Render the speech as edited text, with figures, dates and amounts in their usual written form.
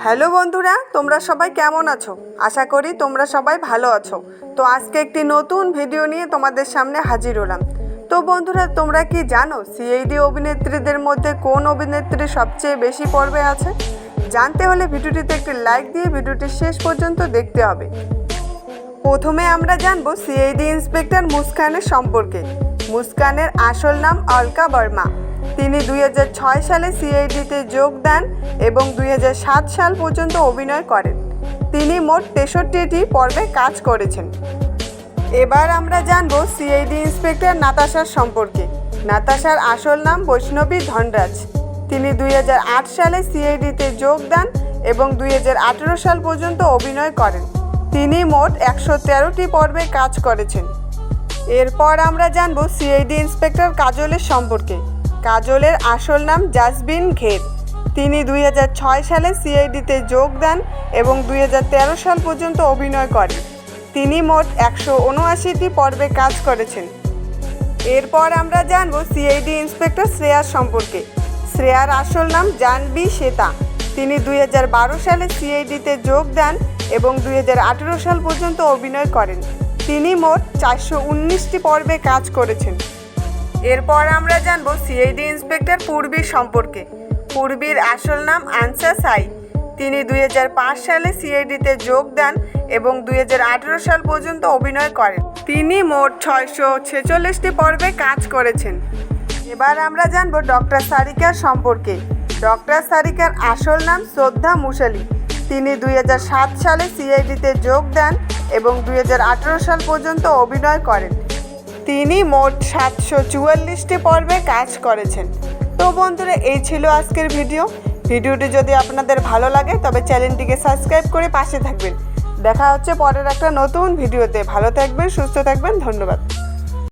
Hello বন্ধুরা, তোমরা সবাই কেমন আছো? আশা করি তোমরা সবাই ভালো আছো। তো আজকে একটি নতুন ভিডিও নিয়ে তোমাদের সামনে হাজির হলাম। তো বন্ধুরা, তোমরা কি জানো সিআইডি অভিনেত্রীদের মধ্যে কোন অভিনেত্রী সবচেয়ে বেশি পর্বে আছে? জানতে হলে ভিডিওটিতে একটি লাইক দিয়ে ভিডিওটি শেষ পর্যন্ত দেখতে হবে। প্রথমে আমরা জানবো সিআইডি ইন্সপেক্টর মুস্কানের সম্পর্কে। মুস্কানের আসল নাম অলকা বর্মা। তিনি 2006 সালে সিআইডিতে যোগ দেন এবং 2007 সাল পর্যন্ত অভিনয় করেন। তিনি মোট 63টি পর্বে কাজ করেছেন। এবার আমরা জানবো সিআইডি ইন্সপেক্টর নাতাশার সম্পর্কে। নাতাশার আসল নাম বৈষ্ণবী ধনরাজ। তিনি 2008 সালে সিআইডিতে যোগ দেন এবং 2018 সাল পর্যন্ত অভিনয় করেন। তিনি মোট 113টি পর্বে কাজ করেছেন। এরপর আমরা জানবো সিআইডি ইন্সপেক্টর কাজলের সম্পর্কে। কাজলের আসল নাম জাসবিন ঘের। তিনি 2006 সালে সিআইডিতে যোগ দেন এবং 2013 সাল পর্যন্ত অভিনয় করেন। তিনি মোট 179টি পর্বে কাজ করেছেন। এরপর আমরা জানবো সিআইডি ইন্সপেক্টর শ্রেয়ার সম্পর্কে। শ্রেয়ার আসল নাম জাহ্নবী শ্বেতা। তিনি 2012 সালে সিআইডিতে যোগ দেন এবং 2018 সাল পর্যন্ত অভিনয় করেন। তিনি মোট 419টি পর্বে কাজ করেছেন। এরপর আমরা জানবো সিআইডি ইন্সপেক্টর পূর্বীর সম্পর্কে। পূর্বীর আসল নাম আনসা সাই। তিনি 2005 সালে সিআইডিতে যোগ দেন এবং 2018 সাল পর্যন্ত অভিনয় করেন। তিনি মোট 646টি পর্বে কাজ করেছেন। এবার আমরা জানবো ডক্টর সারিকার সম্পর্কে। ডক্টর সারিকার আসল নাম শ্রদ্ধা মুশালি। তিনি 2007 সালে সিআইডিতে যোগ দেন এবং 2018 সাল পর্যন্ত অভিনয় করেন। তিনি মোট 744টি পর্বে কাজ করেছেন। তো বন্ধুরা, এই ছিল আজকের ভিডিওটি যদি আপনাদের ভালো লাগে তবে চ্যানেলটিকে সাবস্ক্রাইব করে পাশে থাকবেন। দেখা হচ্ছে পরের একটা নতুন ভিডিওতে। ভালো থাকবেন, সুস্থ থাকবেন। ধন্যবাদ।